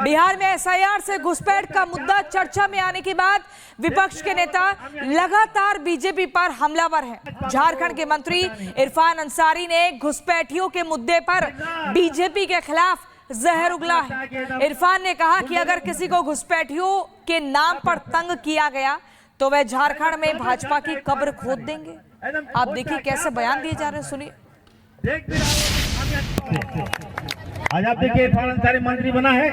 बिहार में एसआईआर से घुसपैठ का मुद्दा चर्चा में आने के बाद विपक्ष के नेता लगातार बीजेपी पर हमलावर हैं। झारखंड के मंत्री इरफान अंसारी ने घुसपैठियों के मुद्दे पर बीजेपी के खिलाफ जहर उगला है। इरफान ने कहा कि अगर किसी को घुसपैठियों के नाम पर तंग किया गया तो वह झारखंड में भाजपा की कब्र खोद देंगे। आप देखिए कैसे बयान दिए जा रहे हैं, सुनिए। आज आप देखिए इरफान अंसारी मंत्री बना है,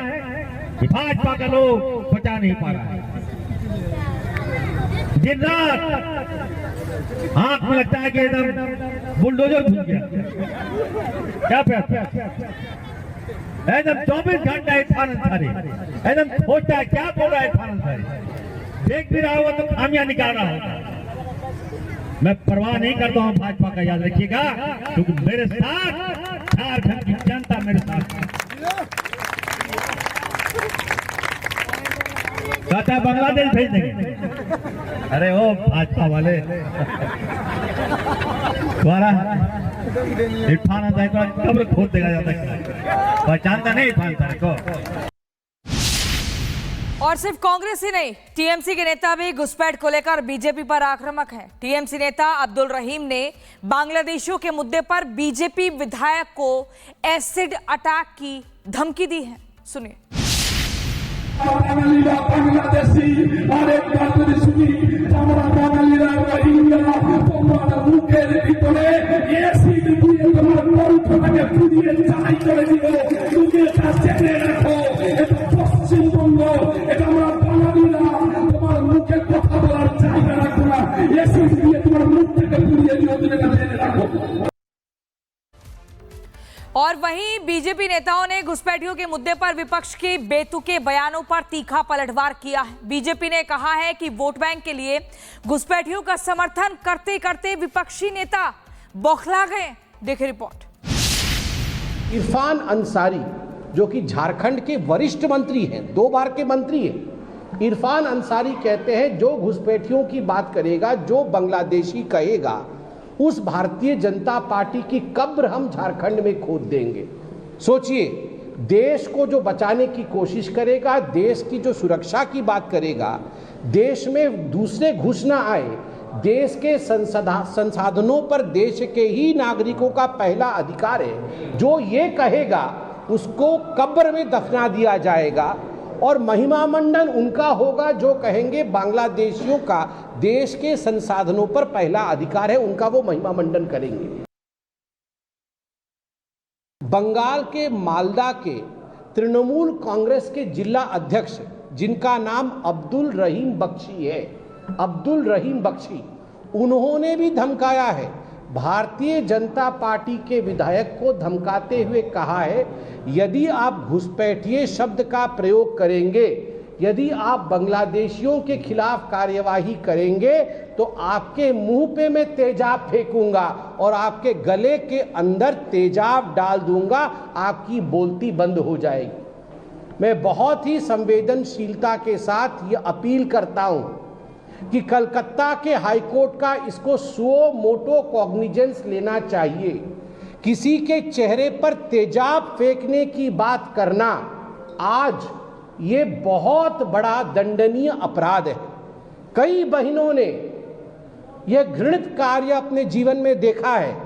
भाजपा का लोग बचा नहीं पा रहा है। दिन रात आंख में लगता है कि एकदम बुलडोजर घुस गया। क्या एकदम 24 घंटा इरफान अंसारी एकदम सोचता है क्या बोल रहा है इरफान अंसारी। देख भी रहा होगा तो खामियां निकाल रहा होगा। मैं परवाह नहीं करता हूं भाजपा का, याद रखिएगा, क्योंकि मेरे साथ झारखंड की जनता मेरे साथ कहता है बांग्लादेश भेज देंगे। अरे ओ भाजपा वाले द्वारा इरफान अंसारी को कब्र खोद देगा, जाता है पहचानता नहीं इरफान अंसारी को। और सिर्फ कांग्रेस ही नहीं, टीएमसी के नेता भी घुसपैठ को लेकर बीजेपी पर आक्रामक हैं। टीएमसी नेता अब्दुल रहीम ने बांग्लादेशियों के मुद्दे पर बीजेपी विधायक को एसिड अटैक की धमकी दी है, सुनिए। और वहीं बीजेपी नेताओं ने घुसपैठियों के मुद्दे पर विपक्ष के बेतुके बयानों पर तीखा पलटवार किया है। बीजेपी ने कहा है कि वोट बैंक के लिए घुसपैठियों का समर्थन करते करते विपक्षी नेता बौखला गए। देखिए रिपोर्ट। इरफान अंसारी जो कि झारखंड के वरिष्ठ मंत्री हैं, 2 बार के मंत्री हैं, इरफान अंसारी कहते हैं जो घुसपैठियों की बात करेगा, जो बांग्लादेशी कहेगा, उस भारतीय जनता पार्टी की कब्र हम झारखंड में खोद देंगे। सोचिए, देश को जो बचाने की कोशिश करेगा, देश की जो सुरक्षा की बात करेगा, देश में दूसरे घुस ना आए, देश के संसाधनों पर देश के ही नागरिकों का पहला अधिकार है, जो ये कहेगा उसको कब्र में दफना दिया जाएगा। और महिमा मंडन उनका होगा जो कहेंगे बांग्लादेशियों का देश के संसाधनों पर पहला अधिकार है, उनका वो महिमा मंडन करेंगे। बंगाल के मालदा के तृणमूल कांग्रेस के जिला अध्यक्ष, जिनका नाम अब्दुल रहीम बख्शी है, अब्दुल रहीम बख्शी, उन्होंने भी धमकाया है। भारतीय जनता पार्टी के विधायक को धमकाते हुए कहा है, यदि आप घुसपैठिए शब्द का प्रयोग करेंगे, यदि आप बांग्लादेशियों के खिलाफ कार्यवाही करेंगे तो आपके मुंह पे मैं तेजाब फेंकूंगा और आपके गले के अंदर तेजाब डाल दूंगा, आपकी बोलती बंद हो जाएगी। मैं बहुत ही संवेदनशीलता के साथ ये अपील करता हूं कि कलकत्ता के हाईकोर्ट का इसको सुओ मोटो कॉग्निजेंस लेना चाहिए। किसी के चेहरे पर तेजाब फेंकने की बात करना आज ये बहुत बड़ा दंडनीय अपराध है। कई बहनों ने यह घृणित कार्य अपने जीवन में देखा है,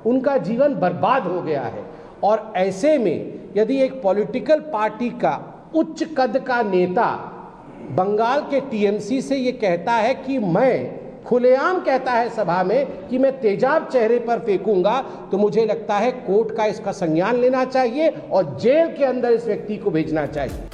उनका जीवन बर्बाद हो गया है। और ऐसे में यदि एक पॉलिटिकल पार्टी का उच्च कद का नेता बंगाल के टीएमसी से ये कहता है कि मैं खुलेआम कहता है सभा में कि मैं तेजाब चेहरे पर फेंकूंगा, तो मुझे लगता है कोर्ट का इसका संज्ञान लेना चाहिए और जेल के अंदर इस व्यक्ति को भेजना चाहिए।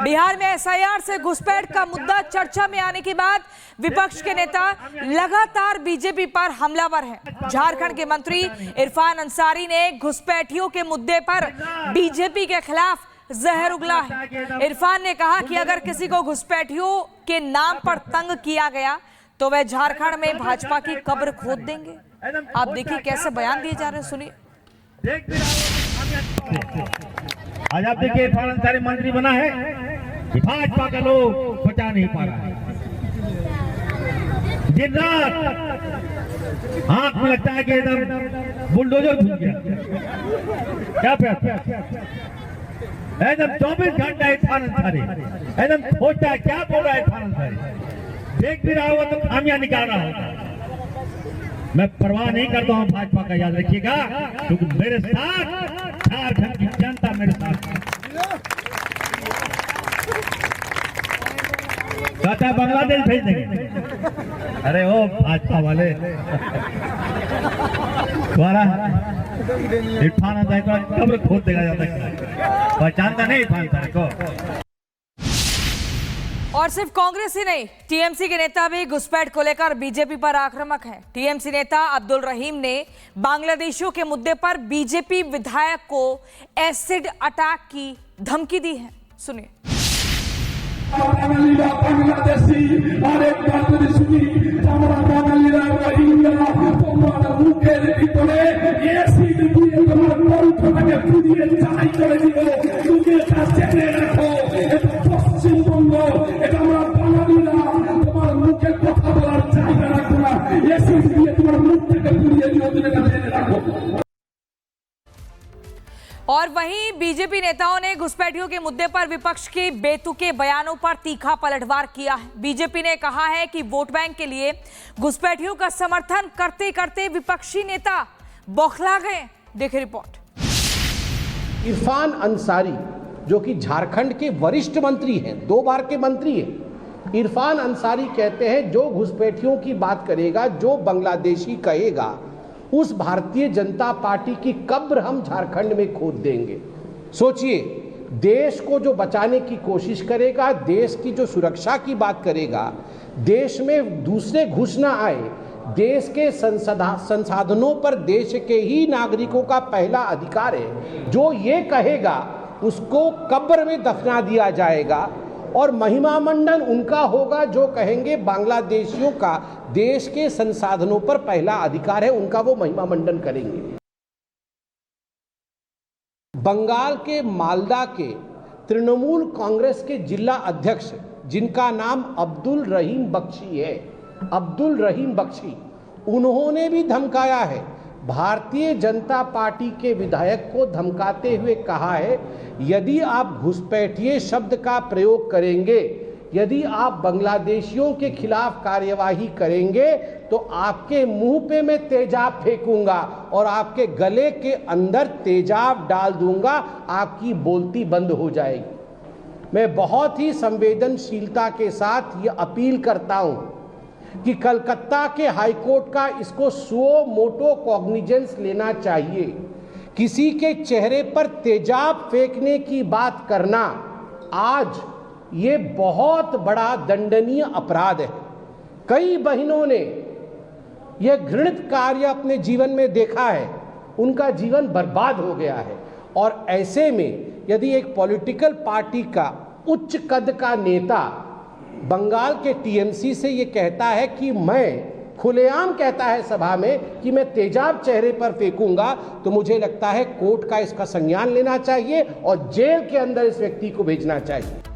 बिहार में एसआईआर से घुसपैठ का मुद्दा चर्चा में आने के बाद विपक्ष के नेता लगातार बीजेपी पर हमलावर हैं। झारखंड के मंत्री इरफान अंसारी ने घुसपैठियों के मुद्दे पर बीजेपी के खिलाफ जहर उगला है। इरफान ने कहा कि अगर किसी को घुसपैठियों के नाम पर तंग किया गया तो वह झारखंड में भाजपा की कब्र खोद देंगे। आप देखिए कैसे बयान दिए जा रहे हैं, सुनिए। आज आप देखिए इरफान अंसारी मंत्री बना है, भाजपा का लोग बचा नहीं पा रहा है। दिन रात आंख में लगता है कि एकदम बुलडोजर घुस गया। क्या एकदम 24 घंटा इरफान अंसारी एकदम सोचता है क्या बोल रहा है इरफान अंसारी। देख भी रहा होगा तो खामियां निकाल रहा होगा। मैं परवाह नहीं करता हूं भाजपा का, याद रखिएगा, क्योंकि मेरे साथ झारखंड की जनता मेरे साथ है। कहता है बांग्लादेश भेज देंगे। अरे ओ भाजपा वाले द्वारा इरफान अंसारी को कब्र खोद देगा जाता है, पहचानता नहीं इरफान अंसारी को। और सिर्फ कांग्रेस ही नहीं, टीएमसी के नेता भी घुसपैठ को लेकर बीजेपी पर आक्रामक हैं। टीएमसी नेता अब्दुल रहीम ने बांग्लादेशियों के मुद्दे पर बीजेपी विधायक को एसिड अटैक की धमकी दी है। सुनिए। और वहीं बीजेपी नेताओं ने घुसपैठियों के मुद्दे पर विपक्ष के बेतुके बयानों पर तीखा पलटवार किया है। बीजेपी ने कहा है कि वोट बैंक के लिए घुसपैठियों का समर्थन करते करते विपक्षी नेता बौखला गए। देखिए रिपोर्ट। इरफान अंसारी जो कि झारखंड के वरिष्ठ मंत्री हैं, 2 बार के मंत्री हैं, इरफान अंसारी कहते हैं जो घुसपैठियों की बात करेगा, जो बांग्लादेशी कहेगा, उस भारतीय जनता पार्टी की कब्र हम झारखंड में खोद देंगे। सोचिए, देश को जो बचाने की कोशिश करेगा, देश की जो सुरक्षा की बात करेगा, देश में दूसरे घुस ना आए, देश के संसाधनों पर देश के ही नागरिकों का पहला अधिकार है, जो ये कहेगा उसको कब्र में दफना दिया जाएगा। और महिमा मंडन उनका होगा जो कहेंगे बांग्लादेशियों का देश के संसाधनों पर पहला अधिकार है, उनका वो महिमा मंडन करेंगे। बंगाल के मालदा के तृणमूल कांग्रेस के जिला अध्यक्ष जिनका नाम अब्दुल रहीम बख्शी है, अब्दुल रहीम बख्शी, उन्होंने भी धमकाया है, भारतीय जनता पार्टी के विधायक को धमकाते हुए कहा है, यदि आप घुसपैठिए शब्द का प्रयोग करेंगे, यदि आप बांग्लादेशियों के खिलाफ कार्यवाही करेंगे तो आपके मुंह पे मैं तेजाब फेंकूंगा और आपके गले के अंदर तेजाब डाल दूंगा, आपकी बोलती बंद हो जाएगी। मैं बहुत ही संवेदनशीलता के साथ ये अपील करता हूं कि कलकत्ता के हाईकोर्ट का इसको सुओ मोटो कॉग्निजेंस लेना चाहिए। किसी के चेहरे पर तेजाब फेंकने की बात करना आज ये बहुत बड़ा दंडनीय अपराध है। कई बहनों ने यह घृणित कार्य अपने जीवन में देखा है, उनका जीवन बर्बाद हो गया है। और ऐसे में यदि एक पॉलिटिकल पार्टी का उच्च कद का नेता बंगाल के टीएमसी से ये कहता है कि मैं खुलेआम कहता है सभा में कि मैं तेजाब चेहरे पर फेंकूंगा, तो मुझे लगता है कोर्ट का इसका संज्ञान लेना चाहिए और जेल के अंदर इस व्यक्ति को भेजना चाहिए।